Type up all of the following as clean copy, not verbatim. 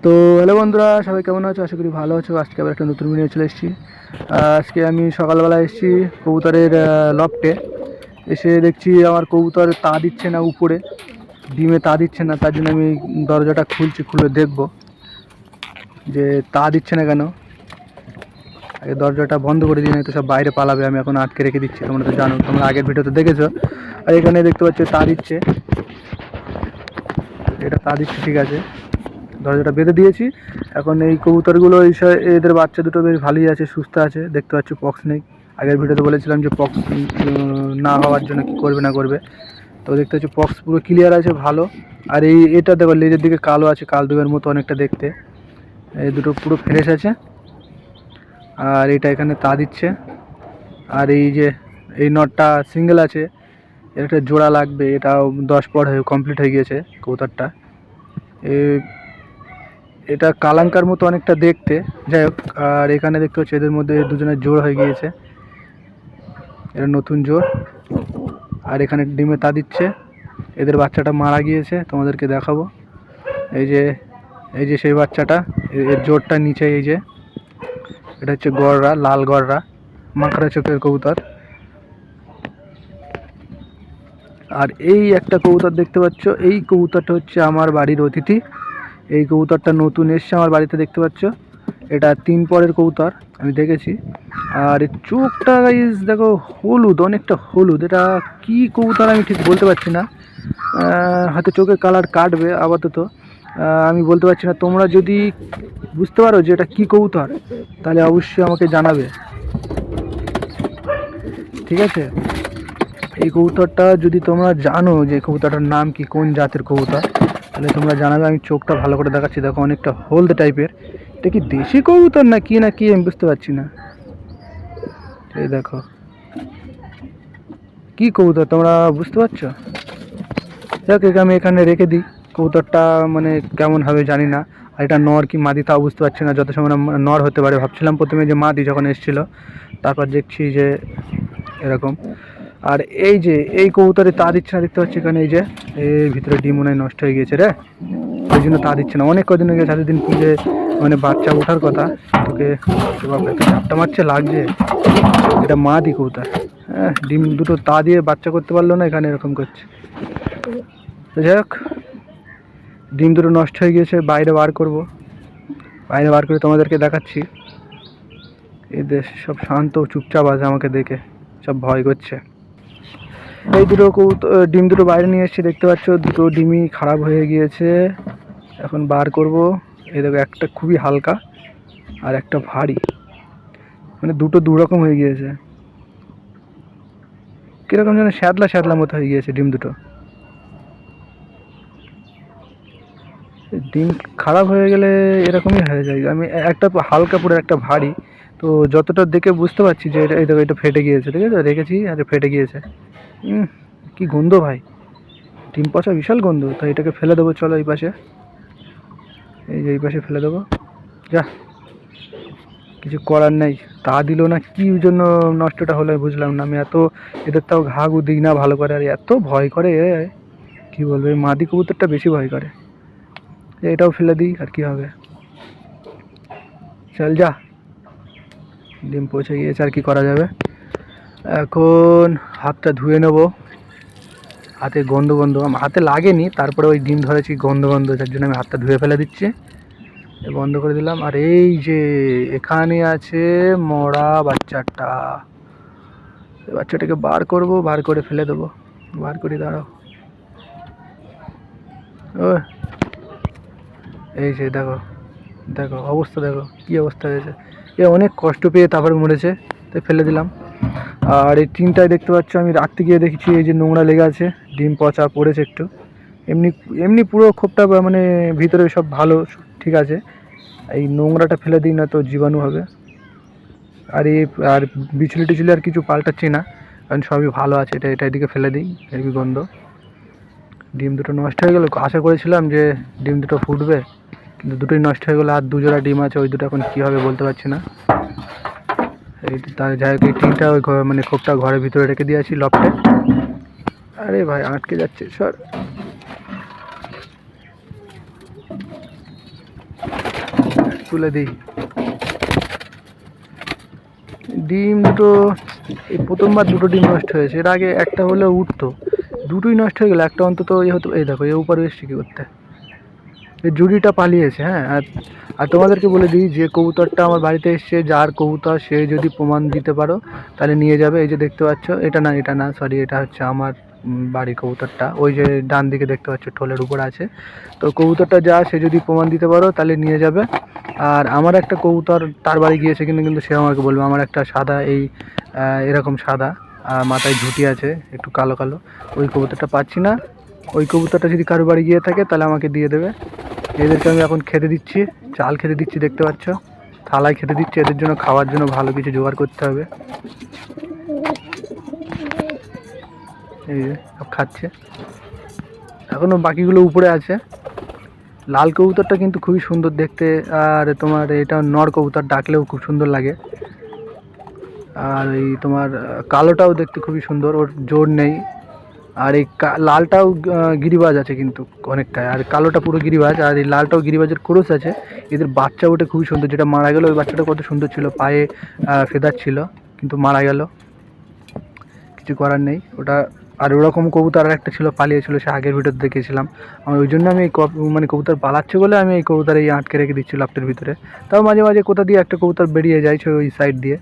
তো হ্যালো বন্ধুরা, সবাই কেমন আছো? আশা করি ভালো আছো। আজকে আবার একটা নতুন ভিডিও চলে এসেছি। আজকে আমি সকালবেলা এসেছি কবুতরের লফটে। এসে দেখছি আমার কবুতর তা দিচ্ছে না, উপরে ডিমে তা দিচ্ছে না। তার জন্য আমি দরজাটা খুলছি, খুলে দেখব যে তা দিচ্ছে না কেন। আগে দরজাটা বন্ধ করে দিই, নাই তো সব বাইরে পালাবে। আমি এখন আটকে রেখে দিচ্ছি, তোমরা তো জানো, তোমরা আগের ভিডিওতে দেখেছো। আর এখানে দেখতে পাচ্ছ তা দিচ্ছে, এটা তা দিচ্ছে, ঠিক আছে। দরজাটা বেঁধে দিয়েছি। এখন এই কবুতরগুলো এদের বাচ্চা দুটো বেশ ভালোই আছে, সুস্থ আছে, দেখতে পাচ্ছ পক্স নেই। আগের ভিডিওতে বলেছিলাম যে পক্স না হওয়ার জন্য কী করবে না করবে। তো দেখতে পাচ্ছ পক্স পুরো ক্লিয়ার আছে, ভালো। আর এটা দেখো লেজের দিকে কালো আছে, কালদুমের মতো অনেকটা দেখতে। এই দুটো পুরো ফ্রেশ আছে। আর এটা এখানে তা দিচ্ছে। আর এই যে এই নটটা সিঙ্গেল আছে, এর একটা জোড়া লাগবে। এটাও 10 পর হয়ে কমপ্লিট হয়ে গিয়েছে কবুতরটা। এটা কালাঙ্কার মতো অনেকটা দেখতে, যাই হোক। আর এখানে দেখতে পাচ্ছি এদের মধ্যে দুজনের জোড় হয়ে গিয়েছে, এটা নতুন জোড়। আর এখানে ডিমে তা দিচ্ছে। এদের বাচ্চাটা মারা গিয়েছে, তোমাদেরকে দেখাবো। এই যে সেই বাচ্চাটা, এর জোড়টা নিচে। এই যে এটা হচ্ছে গড়রা, লাল গড়রা, মাকড়া চোখের কবুতর। আর এই একটা কবুতর দেখতে পাচ্ছ, এই কবুতরটা হচ্ছে আমার বাড়ির অতিথি। এই কবুতরটা নতুন এসছে আমার বাড়িতে, দেখতে পাচ্ছ। এটা 3 পরের কবুতর, আমি দেখেছি। আর এর চোখটা গাইস দেখো, হলুদ, অনেকটা হলুদ। এটা কি কবুতর আমি ঠিক বলতে পারছি না, হয়তো চোখের কালার কাটবে আপাতত, আমি বলতে পারছি না। তোমরা যদি বুঝতে পারো যে এটা কী কবুতর, তাহলে অবশ্যই আমাকে জানাবে, ঠিক আছে। এই কবুতরটা যদি তোমরা জানো যে কবুতরটার নাম কি, কোন জাতের কবুতর, তাহলে তোমরা জানাবে। আমি চোখটা ভালো করে দেখাচ্ছি, দেখো অনেকটা হলদে টাইপের। এটা কি দেশি কবুতর না কি আমি বুঝতে পারছি না। এই দেখো কি কবুতর, তোমরা বুঝতে পারছো? যাক, একে আমি এখানে রেখে দিই। কবুতরটা মানে কেমন হবে জানি না। আর এটা নর কি মাদি তাও বুঝতে পারছি না। যত সময় নর হতে পারে ভাবছিলাম প্রথমে, যে মাদি যখন এসেছিলো। তারপর দেখছি যে এরকম। আর এই যে এই কবুতরে তা দিচ্ছে না, দেখতে পাচ্ছি এখানে। এই যে এর ভিতরে ডিম মনে হয় নষ্ট হয়ে গিয়েছে রে, ওই জন্য তা দিচ্ছে না। অনেক কদিন হয়ে গেছে, এতদিন পুজে মানে বাচ্চা ওঠার কথা। তোকে ঝাপটা মারছে, লাগছে। এটা মাদি কবুতর, হ্যাঁ। ডিম দুটো তা দিয়ে বাচ্চা করতে পারলো না, এখানে এরকম করছে। তো যাই হোক, ডিম দুটো নষ্ট হয়ে গিয়েছে, বাইরে বার করব। বাইরে বার করে তোমাদেরকে দেখাচ্ছি। এদের সব শান্ত চুপচাপ আছে, আমাকে দেখে সব ভয় করছে। এই দুটো ডিম দুটো বাইরে নিয়ে এসেছি, দেখতে পাচ্ছ। দুটো ডিমই খারাপ হয়ে গিয়েছে, এখন বার করব। এই দেখো, একটা খুবই হালকা আর একটা ভারী, মানে দুটো দুরকম হয়ে গিয়েছে। কীরকম যেন শ্যাতলা শ্যাতলা মতো হয়ে গিয়েছে ডিম দুটো। ডিম খারাপ হয়ে গেলে এরকমই হয়ে যায়। আমি একটা হালকা পুরো, একটা ভারী। তো যতটা দেখে বুঝতে পারছি যে এটা, এই দেখো এটা ফেটে গিয়েছে, ঠিক আছে। রেখেছি আর ফেটে গিয়েছে। কি গন্ধ ভাই, ডিম পচা বিশাল গন্ধ। তো এটাকে ফেলে দেবো, চলো এই পাশে। এই যে এই পাশে ফেলে দেবো, যা, কিছু করার নেই। তা দিল না, কি জন্য নষ্টটা হলো বুঝলাম না। আমি এত এদের তাও ঘা ঘু দিই না ভালো করে, আর এত ভয় করে, কি বলবো। এই মাদি কবুতরটা বেশি ভয় করে। এটাও ফেলে দিই, আর কি হবে। চল যা, ডিম পৌঁছে গিয়েছে, আর কি করা যাবে। এখন হাতটা ধুয়ে নেব। হাতে গন্ধ গন্ধ, হাতে লাগেনি, তারপরে ওই ডিম ধরেছি গন্ধ গন্ধ, যার জন্য আমি হাতটা ধুয়ে ফেলে দিচ্ছি। বন্ধ করে দিলাম। আর এই যে এখানে আছে মরা বাচ্চাটা, বাচ্চাটাকে বার করব, বার করে ফেলে দেবো। বার করে দাঁড়াও। ও এই যে দেখো, দেখো অবস্থা, দেখো কি অবস্থা হয়েছে। এ অনেক কষ্ট পেয়ে তারপরে মরেছে, তাই ফেলে দিলাম। আর এই টিনটায় দেখতে পাচ্ছ, আমি রাখতে গিয়ে দেখেছি এই যে নোংরা লেগে আছে, ডিম পচা পড়েছে একটু। এমনি এমনি পুরো খোপটা মানে ভিতরে সব ভালো, ঠিক আছে। এই নোংরাটা ফেলে দিই, না তো জীবাণু হবে। আর বিচুলি টিচুলি আর কিছু পাল্টাচ্ছি না, কারণ সবই ভালো আছে। এটা এদিকে ফেলে দিই, হেবি গন্ধ। ডিম দুটো নষ্ট হয়ে গেল। আশা করেছিলাম যে ডিম দুটো ফুটবে, কিন্তু দুটোই নষ্ট হয়ে গেলো। আর দুজোড়া ডিম আছে, ওই দুটো এখন কী হবে বলতে পারছি না। এই তার যাই হোক, এই টিনটা ওই মানে খোপটা ঘরের ভিতরে রেখে দিয়েছি, লফটে। আরে ভাই, আটকে যাচ্ছে, সর। তুলে দিই। ডিম দুটো এই প্রথমবার দুটো ডিম নষ্ট হয়েছে, এর আগে একটা হলেও উঠতো, দুটোই নষ্ট হয়ে গেলো, একটা অন্তত এই হতো। এই দেখো এর উপরে এসছে কী করতে, এই জুড়িটা পালিয়েছে। হ্যাঁ, আর আর তোমাদেরকে বলে দিই যে কবুতরটা আমার বাড়িতে এসছে, যার কবুতর সে যদি প্রমাণ দিতে পারো তাহলে নিয়ে যাবে। এই যে দেখতে পাচ্ছ, এটা না সরি, এটা হচ্ছে আমার বাড়ির কবুতরটা, ওই যে ডান দিকে দেখতে পাচ্ছ ঠোলের উপর আছে। তো কবুতরটা যা, সে যদি প্রমাণ দিতে পারো তাহলে নিয়ে যাবে। আর আমার একটা কবুতর তার বাড়ি গিয়েছে, কিন্তু সে আমাকে বলবে, আমার একটা সাদা এই এরকম সাদা মাথায় ঝুঁটি আছে একটু কালো কালো, ওই কবুতরটা পাচ্ছি না। ওই কবুতরটা যদি কারো বাড়ি গিয়ে থাকে তাহলে আমাকে দিয়ে দেবে। এদেরকে আমি এখন খেতে দিচ্ছি, চাল খেতে দিচ্ছি, দেখতে পাচ্ছ থালায় খেতে দিচ্ছি। এদের জন্য খাওয়ার জন্য ভালো কিছু জোগাড় করতে হবে। এই যে সব খাচ্ছে, এখনো বাকিগুলো উপরে আছে। লাল কবুতরটা কিন্তু খুবই সুন্দর দেখতে, আর তোমার এটা নর কবুতর, ডাকলেও খুব সুন্দর লাগে। আর এই তোমার কালোটাও দেখতে খুবই সুন্দর, ওর জোর নেই। আর এই লালটাও গিরিবাজ আছে কিন্তু অনেকটাই, আর কালোটা পুরো গিরিবাজ, আর এই লালটাও গিরিবাজের ক্রস আছে। এদের বাচ্চা ওটা খুবই সুন্দর, যেটা মারা গেল ওই বাচ্চাটা কত সুন্দর ছিল, পায়ে ফেদার ছিল কিন্তু মারা গেল, কিছু করার নেই ওটা। আর ওরকম কবুতর আর একটা ছিল, পালিয়েছিল, সে আগের ভিডিওতে দেখেছিলাম। আমি ওই জন্য আমি এই মানে কবুতর পালাচ্ছে বলে আমি এই কবুতর এই আটকে রেখে দিচ্ছি লাফটের ভিতরে। তাও মাঝে মাঝে কোথা দিয়ে একটা কবুতর বেরিয়ে যায় ওই সাইড দিয়ে,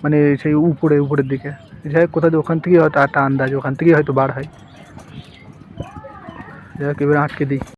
মানে সেই উপরের দিকে, যাই হোক কোথা দিয়ে, ওখান থেকেই হয়তো একটা আন্দাজ, ওখান থেকেই হয়তো বার হয়। যাই হোক এবার আটকে দিই।